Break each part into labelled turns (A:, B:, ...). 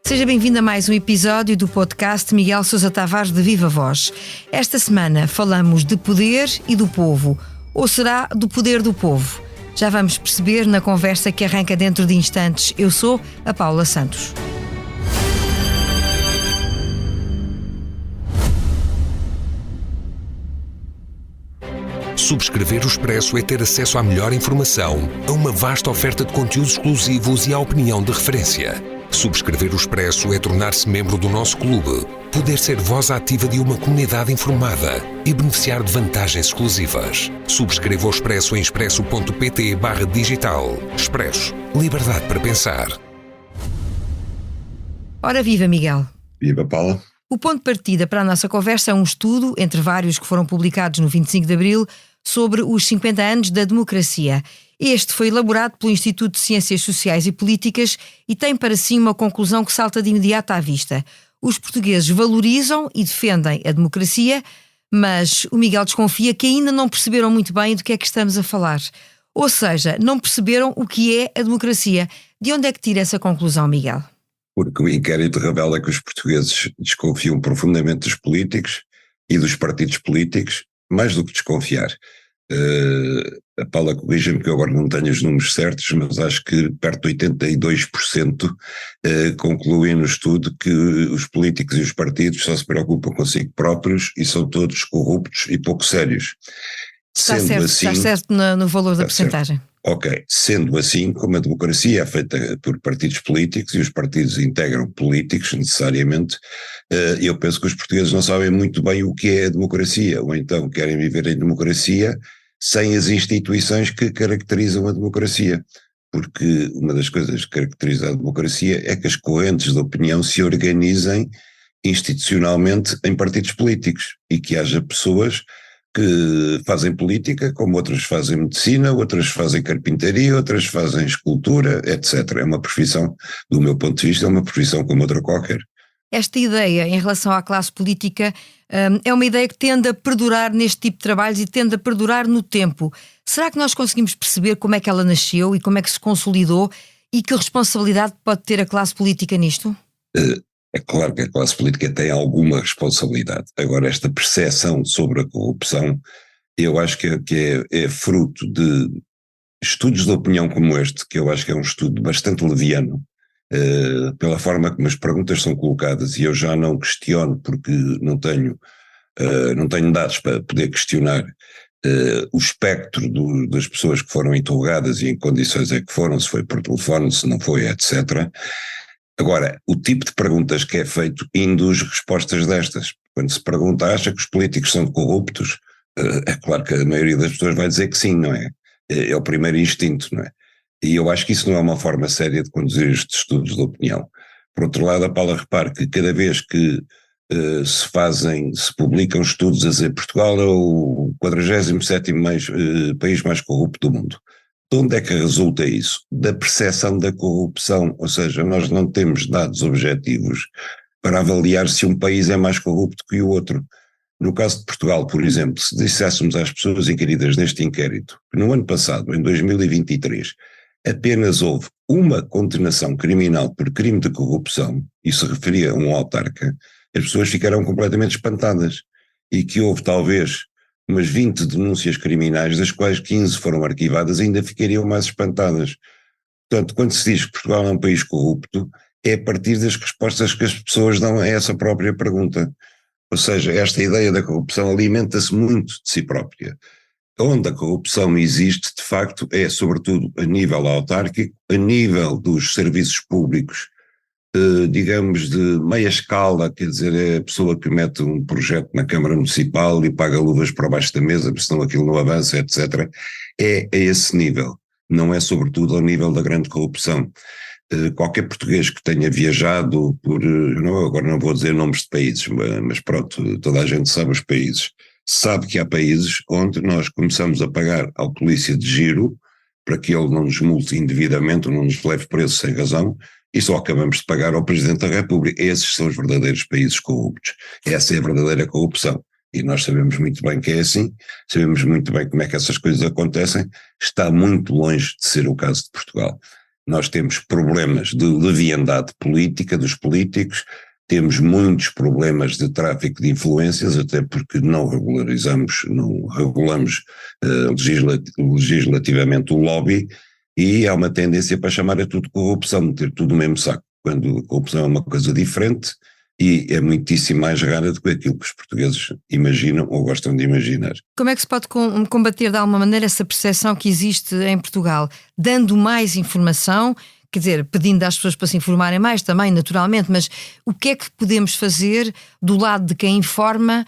A: Seja bem-vindo a mais um episódio do podcast Miguel Sousa Tavares de Viva Voz. Esta semana falamos de poder e do povo, ou será do poder do povo? Já vamos perceber na conversa que arranca dentro de instantes. Eu sou a Paula Santos.
B: Subscrever o Expresso é ter acesso à melhor informação, a uma vasta oferta de conteúdos exclusivos e à opinião de referência. Subscrever o Expresso é tornar-se membro do nosso clube, poder ser voz ativa de uma comunidade informada e beneficiar de vantagens exclusivas. Subscreva o Expresso em expresso.pt/digital. Expresso. Liberdade para pensar.
A: Ora viva, Miguel.
C: Viva, Paula.
A: O ponto de partida para a nossa conversa é um estudo, entre vários que foram publicados no 25 de Abril, sobre os 50 anos da democracia. Este foi elaborado pelo Instituto de Ciências Sociais e Políticas e tem para si uma conclusão que salta de imediato à vista. Os portugueses valorizam e defendem a democracia, mas o Miguel desconfia que ainda não perceberam muito bem do que é que estamos a falar. Ou seja, não perceberam o que é a democracia. De onde é que tira essa conclusão, Miguel?
C: Porque o inquérito revela que os portugueses desconfiam profundamente dos políticos e dos partidos políticos, mais do que desconfiar. A Paula corrija-me que eu agora não tenho os números certos, mas acho que perto de 82% concluem no estudo que os políticos e os partidos só se preocupam consigo próprios e são todos corruptos e pouco sérios.
A: Está certo no valor da percentagem.
C: Ok, sendo assim, como a democracia é feita por partidos políticos e os partidos integram políticos necessariamente, eu penso que os portugueses não sabem muito bem o que é a democracia, ou então querem viver em democracia sem as instituições que caracterizam a democracia, porque uma das coisas que caracteriza a democracia é que as correntes de opinião se organizem institucionalmente em partidos políticos e que haja pessoas que fazem política, como outras fazem medicina, outras fazem carpintaria, outras fazem escultura, etc. É uma profissão, do meu ponto de vista, é uma profissão como outra qualquer.
A: Esta ideia em relação à classe política é uma ideia que tende a perdurar neste tipo de trabalhos e tende a perdurar no tempo. Será que nós conseguimos perceber como é que ela nasceu e como é que se consolidou e que responsabilidade pode ter a classe política nisto?
C: É claro que a classe política tem alguma responsabilidade. Agora, esta percepção sobre a corrupção, eu acho que é fruto de estudos de opinião como este, que eu acho que é um estudo bastante leviano, pela forma como as perguntas são colocadas, e eu já não questiono porque não tenho dados para poder questionar o espectro das pessoas que foram interrogadas e em que condições é que foram, se foi por telefone, se não foi, etc. Agora, o tipo de perguntas que é feito induz respostas destas. Quando se pergunta, acha que os políticos são corruptos? É claro que a maioria das pessoas vai dizer que sim, não é? É o primeiro instinto, não é? E eu acho que isso não é uma forma séria de conduzir estes estudos de opinião. Por outro lado, a Paula repare que cada vez que se publicam estudos a dizer Portugal é o 47º país mais corrupto do mundo. De onde é que resulta isso? Da percepção da corrupção, ou seja, nós não temos dados objetivos para avaliar se um país é mais corrupto que o outro. No caso de Portugal, por exemplo, se disséssemos às pessoas inquiridas neste inquérito que no ano passado, em 2023, apenas houve uma condenação criminal por crime de corrupção, e se referia a um autarca, as pessoas ficaram completamente espantadas, e que houve talvez umas 20 denúncias criminais, das quais 15 foram arquivadas, ainda ficariam mais espantadas. Portanto, quando se diz que Portugal é um país corrupto, é a partir das respostas que as pessoas dão a essa própria pergunta. Ou seja, esta ideia da corrupção alimenta-se muito de si própria. Onde a corrupção existe, de facto, é sobretudo a nível autárquico, a nível dos serviços públicos, digamos, de meia escala, quer dizer, é a pessoa que mete um projeto na Câmara Municipal e paga luvas para baixo da mesa, porque senão aquilo não avança, etc. É a esse nível, não é sobretudo ao nível da grande corrupção. Qualquer português que tenha viajado agora não vou dizer nomes de países, mas pronto, toda a gente sabe os países, sabe que há países onde nós começamos a pagar ao polícia de giro para que ele não nos multe indevidamente ou não nos leve preso sem razão, e só acabamos de pagar ao Presidente da República. Esses são os verdadeiros países corruptos. Essa é a verdadeira corrupção. e nós sabemos muito bem que é assim, sabemos muito bem como é que essas coisas acontecem, está muito longe de ser o caso de Portugal. Nós temos problemas de leviandade política dos políticos, temos muitos problemas de tráfico de influências, até porque não regulamos legislativamente o lobby, e há uma tendência para chamar a tudo corrupção, meter tudo no mesmo saco, quando a corrupção é uma coisa diferente e é muitíssimo mais rara do que aquilo que os portugueses imaginam ou gostam de imaginar.
A: Como é que se pode combater de alguma maneira essa percepção que existe em Portugal? Dando mais informação, quer dizer, pedindo às pessoas para se informarem mais também, naturalmente, mas o que é que podemos fazer do lado de quem informa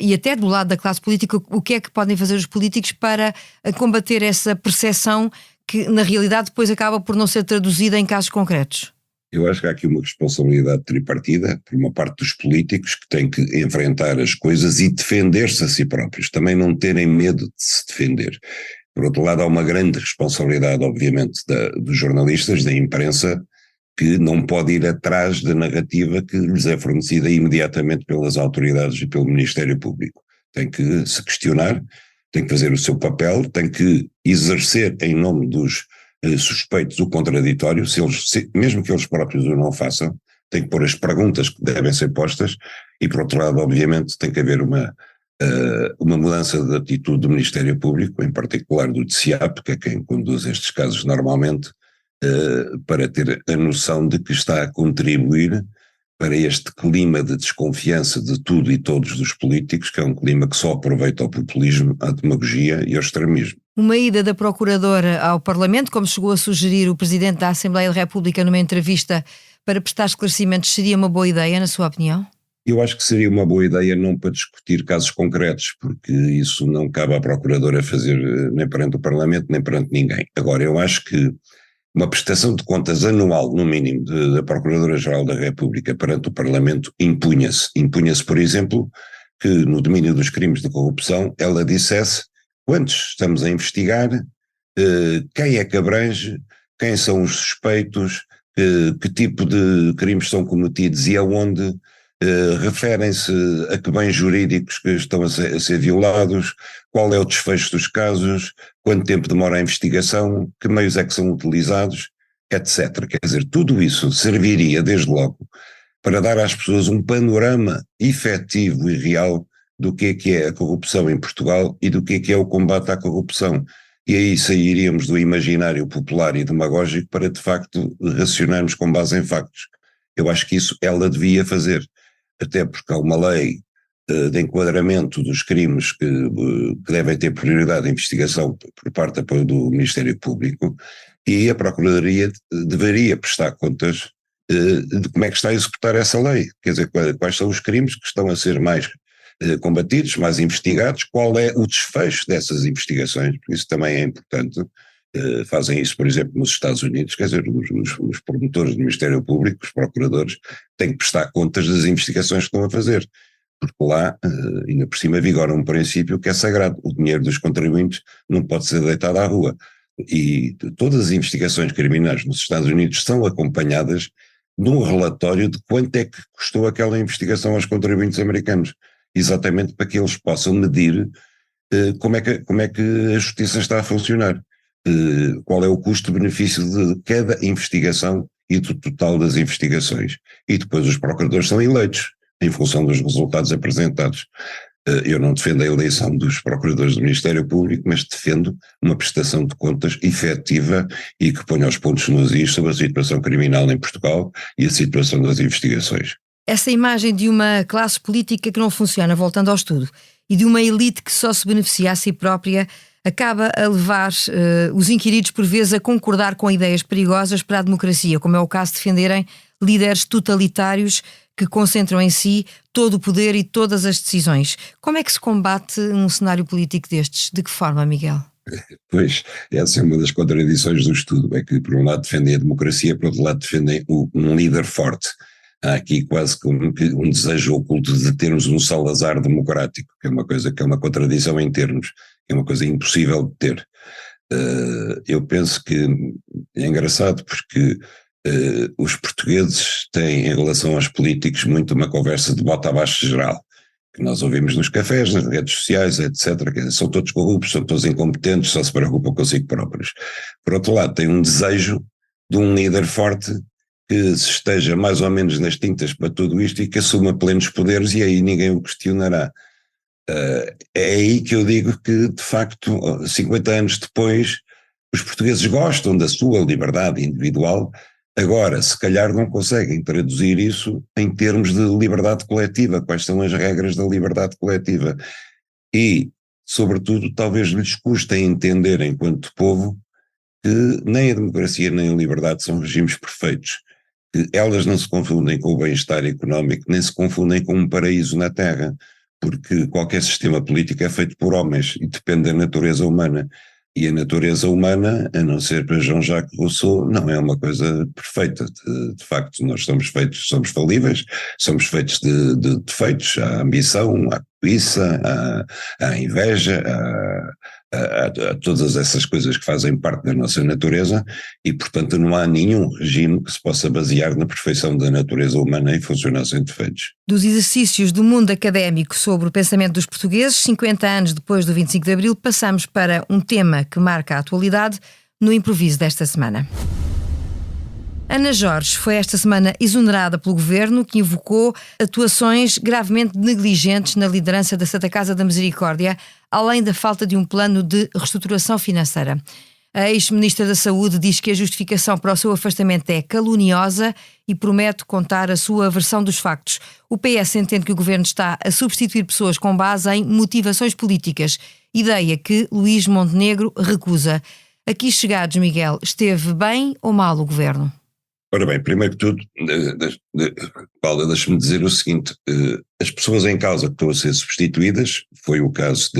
A: e até do lado da classe política, o que é que podem fazer os políticos para combater essa percepção que na realidade depois acaba por não ser traduzida em casos concretos?
C: Eu acho que há aqui uma responsabilidade tripartida, por uma parte dos políticos que têm que enfrentar as coisas e defender-se a si próprios, também não terem medo de se defender. Por outro lado, há uma grande responsabilidade, obviamente, dos jornalistas, da imprensa, que não pode ir atrás da narrativa que lhes é fornecida imediatamente pelas autoridades e pelo Ministério Público. Tem que se questionar, tem que fazer o seu papel, tem que exercer em nome dos suspeitos o contraditório, mesmo que eles próprios o não façam, tem que pôr as perguntas que devem ser postas e, por outro lado, obviamente, tem que haver uma mudança de atitude do Ministério Público, em particular do DCAP, que é quem conduz estes casos normalmente, para ter a noção de que está a contribuir para este clima de desconfiança de tudo e todos dos políticos, que é um clima que só aproveita o populismo, a demagogia e o extremismo.
A: Uma ida da Procuradora ao Parlamento, como chegou a sugerir o Presidente da Assembleia da República numa entrevista para prestar esclarecimentos, seria uma boa ideia, na sua opinião?
C: Eu acho que seria uma boa ideia não para discutir casos concretos, porque isso não cabe à Procuradora fazer nem perante o Parlamento, nem perante ninguém. Agora, eu acho que uma prestação de contas anual, no mínimo, da Procuradora-Geral da República perante o Parlamento impunha-se. Impunha-se, por exemplo, que no domínio dos crimes de corrupção ela dissesse quantos estamos a investigar, quem é que abrange, quem são os suspeitos, que tipo de crimes são cometidos e aonde, referem-se a que bens jurídicos que estão a ser violados, qual é o desfecho dos casos, quanto tempo demora a investigação, que meios é que são utilizados, etc. Quer dizer, tudo isso serviria, desde logo, para dar às pessoas um panorama efetivo e real do que é a corrupção em Portugal e do que é o combate à corrupção. E aí sairíamos do imaginário popular e demagógico para, de facto, racionarmos com base em factos. Eu acho que isso ela devia fazer, até porque há uma lei de enquadramento dos crimes que devem ter prioridade de investigação por parte do Ministério Público, e a Procuradoria deveria prestar contas de como é que está a executar essa lei, quer dizer, quais são os crimes que estão a ser mais combatidos, mais investigados, qual é o desfecho dessas investigações, porque isso também é importante. Fazem isso, por exemplo, nos Estados Unidos, quer dizer, os promotores do Ministério Público, os procuradores, têm que prestar contas das investigações que estão a fazer, porque lá, ainda por cima, vigora um princípio que é sagrado: o dinheiro dos contribuintes não pode ser deitado à rua. E todas as investigações criminais nos Estados Unidos são acompanhadas de um relatório de quanto é que custou aquela investigação aos contribuintes americanos, exatamente para que eles possam medir como é que a justiça está a funcionar, qual é o custo-benefício de cada investigação e do total das investigações. E depois os procuradores são eleitos em função dos resultados apresentados. Eu não defendo a eleição dos procuradores do Ministério Público, mas defendo uma prestação de contas efetiva e que ponha os pontos nos is sobre a situação criminal em Portugal e a situação das investigações.
A: Essa imagem de uma classe política que não funciona, voltando ao estudo, e de uma elite que só se beneficia a si própria, acaba a levar os inquiridos por vezes a concordar com ideias perigosas para a democracia, como é o caso de defenderem líderes totalitários que concentram em si todo o poder e todas as decisões. Como é que se combate um cenário político destes? De que forma, Miguel?
C: Pois, essa é uma das contradições do estudo, é que por um lado defendem a democracia, por outro lado defendem um líder forte. Há aqui quase um desejo oculto de termos um Salazar democrático, que é uma coisa que é uma contradição em termos, que é uma coisa impossível de ter. Eu penso que é engraçado porque os portugueses têm, em relação aos políticos, muito uma conversa de bota abaixo geral. que nós ouvimos nos cafés, nas redes sociais, etc. Quer dizer, são todos corruptos, são todos incompetentes, só se preocupam consigo próprios. Por outro lado, tem um desejo de um líder forte que esteja mais ou menos nas tintas para tudo isto e que assuma plenos poderes, e aí ninguém o questionará. É aí que eu digo que, de facto, 50 anos depois, os portugueses gostam da sua liberdade individual. Agora, se calhar não conseguem traduzir isso em termos de liberdade coletiva, quais são as regras da liberdade coletiva. E, sobretudo, talvez lhes custe entender, enquanto povo, que nem a democracia nem a liberdade são regimes perfeitos, que elas não se confundem com o bem-estar económico, nem se confundem com um paraíso na Terra, porque qualquer sistema político é feito por homens e depende da natureza humana. E a natureza humana, a não ser para Jean-Jacques Rousseau, não é uma coisa perfeita. De facto, nós somos falíveis, somos feitos de defeitos. Há ambição, há cobiça, há inveja, há todas essas coisas que fazem parte da nossa natureza e, portanto, não há nenhum regime que se possa basear na perfeição da natureza humana e funcionar sem defeitos.
A: Dos exercícios do mundo académico sobre o pensamento dos portugueses, 50 anos depois do 25 de Abril, passamos para um tema que marca a atualidade no improviso desta semana. Ana Jorge foi esta semana exonerada pelo Governo, que invocou atuações gravemente negligentes na liderança da Santa Casa da Misericórdia, além da falta de um plano de reestruturação financeira. A ex-ministra da Saúde diz que a justificação para o seu afastamento é caluniosa e promete contar a sua versão dos factos. O PS entende que o Governo está a substituir pessoas com base em motivações políticas, ideia que Luís Montenegro recusa. Aqui chegados, Miguel, esteve bem ou mal o Governo?
C: Ora bem, primeiro que tudo, Paula, deixa-me dizer o seguinte, as pessoas em causa que estão a ser substituídas, foi o caso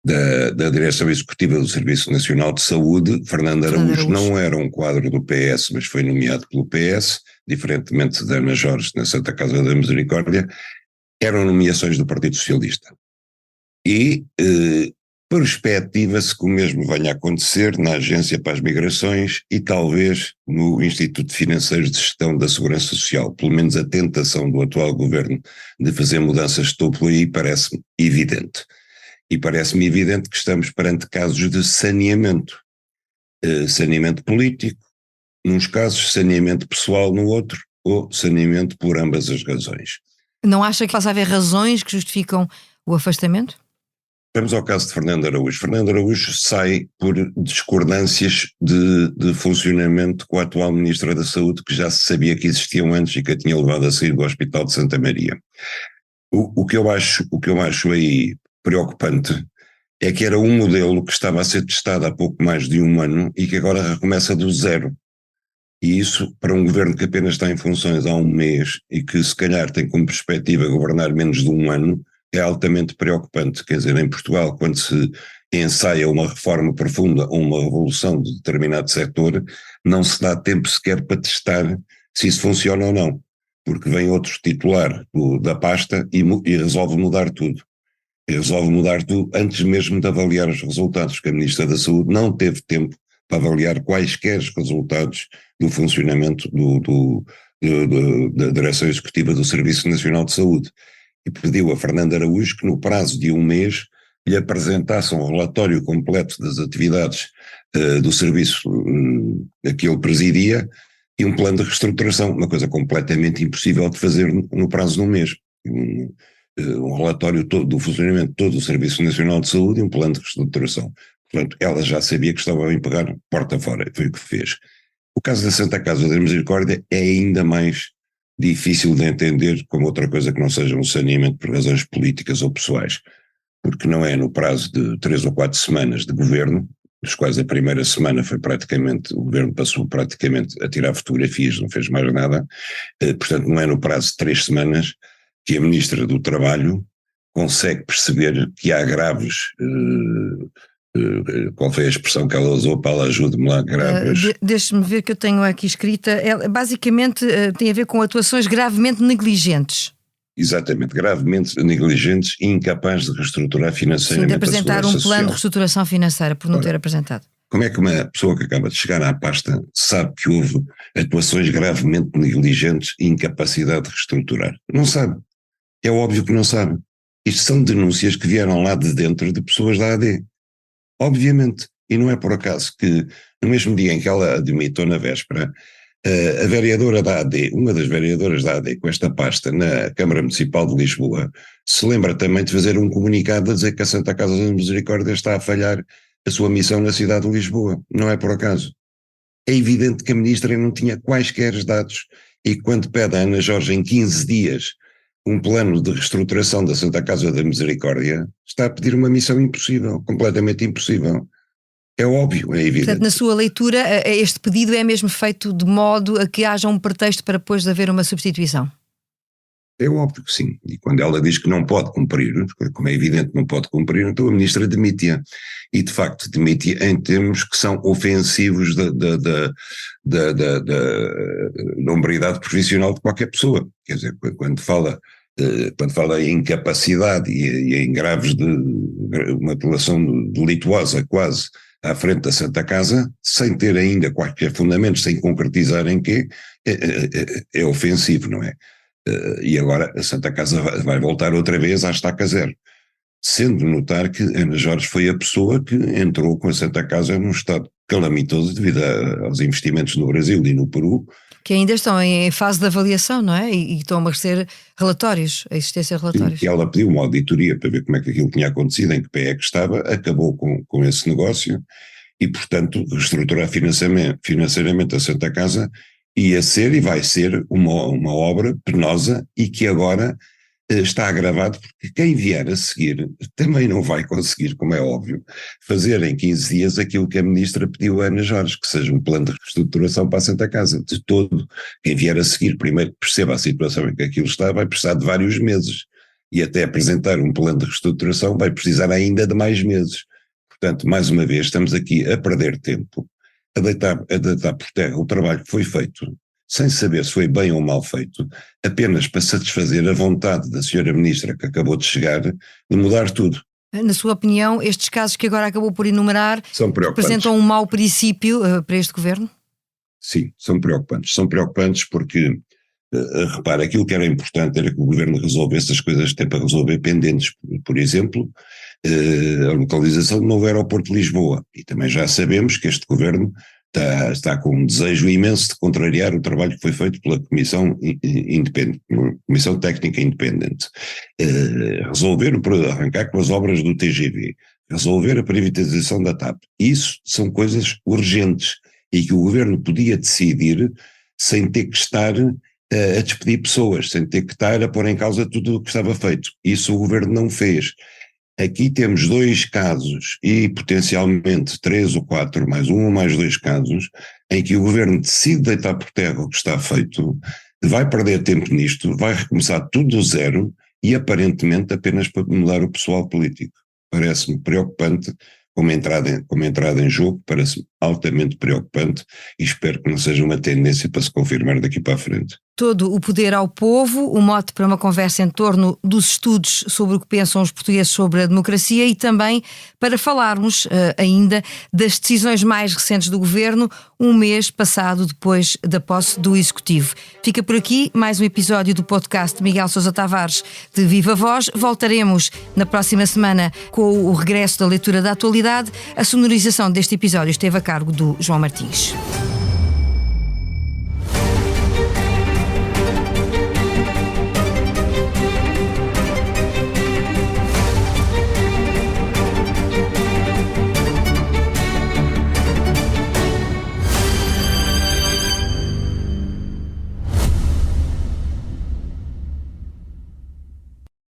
C: da Direção Executiva do Serviço Nacional de Saúde. Fernando Araújo não era um quadro do PS, mas foi nomeado pelo PS, diferentemente da Ana Jorge na Santa Casa da Misericórdia, eram nomeações do Partido Socialista. E perspectiva-se que o mesmo venha a acontecer na Agência para as Migrações e talvez no Instituto Financeiro de Gestão da Segurança Social. Pelo menos a tentação do atual governo de fazer mudanças de topo aí parece-me evidente. E parece-me evidente que estamos perante casos de saneamento. Saneamento político, nos casos, saneamento pessoal no outro, ou saneamento por ambas as razões.
A: Não acha que possa haver razões que justificam o afastamento?
C: Vamos ao caso de Fernando Araújo. Fernando Araújo sai por discordâncias de funcionamento com a atual Ministra da Saúde, que já se sabia que existiam antes e que a tinha levado a sair do Hospital de Santa Maria. O que eu acho aí preocupante é que era um modelo que estava a ser testado há pouco mais de um ano e que agora recomeça do zero. E isso, para um governo que apenas está em funções há um mês e que se calhar tem como perspectiva governar menos de um ano, é altamente preocupante. Quer dizer, em Portugal, quando se ensaia uma reforma profunda ou uma revolução de determinado setor, não se dá tempo sequer para testar se isso funciona ou não, porque vem outro titular da pasta e resolve mudar tudo. E resolve mudar tudo antes mesmo de avaliar os resultados, porque a Ministra da Saúde não teve tempo para avaliar quaisquer resultados do funcionamento da Direção Executiva do Serviço Nacional de Saúde. E pediu a Fernando Araújo que no prazo de um mês lhe apresentasse um relatório completo das atividades do serviço a que ele presidia e um plano de reestruturação, uma coisa completamente impossível de fazer no prazo de um mês. Um relatório todo do funcionamento todo do Serviço Nacional de Saúde e um plano de reestruturação. Portanto, ela já sabia que estava a empegar porta fora, foi o que fez. O caso da Santa Casa da Misericórdia é ainda mais difícil de entender como outra coisa que não seja um saneamento por razões políticas ou pessoais, porque não é no prazo de 3 ou 4 semanas de governo, dos quais a primeira semana foi praticamente, o governo passou praticamente a tirar fotografias, não fez mais nada, portanto não é no prazo de 3 semanas que a Ministra do Trabalho consegue perceber que há graves, qual foi a expressão que ela usou? Paulo, ajude-me lá, graves.
A: Deixe-me ver que eu tenho aqui escrita, basicamente tem a ver com atuações gravemente negligentes.
C: Exatamente, gravemente negligentes e incapazes de reestruturar financeiramente.
A: Sim, de apresentar um plano de reestruturação financeira, por não ter apresentado.
C: Como é que uma pessoa que acaba de chegar à pasta sabe que houve atuações gravemente negligentes e incapacidade de reestruturar? Não sabe. É óbvio que não sabe. Isto são denúncias que vieram lá de dentro de pessoas da AD. Obviamente. E não é por acaso que, no mesmo dia em que ela admitiu na véspera, a vereadora da AD, uma das vereadoras da AD com esta pasta na Câmara Municipal de Lisboa, se lembra também de fazer um comunicado a dizer que a Santa Casa da Misericórdia está a falhar a sua missão na cidade de Lisboa. Não é por acaso. É evidente que a ministra não tinha quaisquer dados e quando pede a Ana Jorge em 15 dias um plano de reestruturação da Santa Casa da Misericórdia, está a pedir uma missão impossível, completamente impossível. É óbvio, é evidente.
A: Portanto, na sua leitura, este pedido é mesmo feito de modo a que haja um pretexto para depois haver uma substituição?
C: É óbvio que sim. E quando ela diz que não pode cumprir, como é evidente que não pode cumprir, então a ministra demite-a. E de facto demite-a em termos que são ofensivos da hombridade profissional de qualquer pessoa. Quer dizer, quando fala em incapacidade e em graves de uma apelação delituosa quase à frente da Santa Casa, sem ter ainda qualquer fundamento, sem concretizar em quê, é ofensivo, não é? E agora a Santa Casa vai voltar outra vez à estaca zero. Sendo notar que Ana Jorge foi a pessoa que entrou com a Santa Casa num estado calamitoso devido aos investimentos no Brasil e no Peru.
A: Que ainda estão em fase de avaliação, não é? E estão a merecer relatórios, a existência de relatórios.
C: E ela pediu uma auditoria para ver como é que aquilo tinha acontecido, em que pé é que estava, acabou com esse negócio e, portanto, reestruturar financeiramente a Santa Casa ia ser e vai ser uma obra penosa e que agora está agravado porque quem vier a seguir também não vai conseguir, como é óbvio, fazer em 15 dias aquilo que a ministra pediu a Ana Jorge, que seja um plano de reestruturação para a Santa Casa. De todo, quem vier a seguir, primeiro que perceba a situação em que aquilo está, vai precisar de vários meses e até apresentar um plano de reestruturação vai precisar ainda de mais meses. Portanto, mais uma vez, estamos aqui a perder tempo, a deitar por terra o trabalho que foi feito, sem saber se foi bem ou mal feito, apenas para satisfazer a vontade da senhora ministra que acabou de chegar de mudar tudo.
A: Na sua opinião, estes casos que agora acabou por enumerar representam um mau princípio para este governo?
C: Sim, são preocupantes. São preocupantes porque, repara, aquilo que era importante era que o governo resolvesse as coisas que tem para resolver pendentes. Por exemplo, a localização do novo aeroporto de Lisboa. E também já sabemos que este governo está com um desejo imenso de contrariar o trabalho que foi feito pela Comissão Independente, Comissão Técnica Independente. Arrancar com as obras do TGV, resolver a privatização da TAP. Isso são coisas urgentes e que o governo podia decidir sem ter que estar a despedir pessoas, sem ter que estar a pôr em causa tudo o que estava feito. Isso o governo não fez. Aqui temos 2 casos e potencialmente 3 ou 4, mais 1 ou mais 2 casos, em que o governo decide deitar por terra o que está feito, vai perder tempo nisto, vai recomeçar tudo do zero e aparentemente apenas para mudar o pessoal político. Parece-me preocupante, como entrada em jogo, parece-me altamente preocupante e espero que não seja uma tendência para se confirmar daqui para a frente.
A: Todo o poder ao povo, o mote para uma conversa em torno dos estudos sobre o que pensam os portugueses sobre a democracia e também para falarmos ainda das decisões mais recentes do governo, um mês passado depois da posse do Executivo. Fica por aqui mais um episódio do podcast de Miguel Sousa Tavares de Viva Voz. Voltaremos na próxima semana com o regresso da leitura da atualidade. A sonorização deste episódio esteve a cargo do João Martins.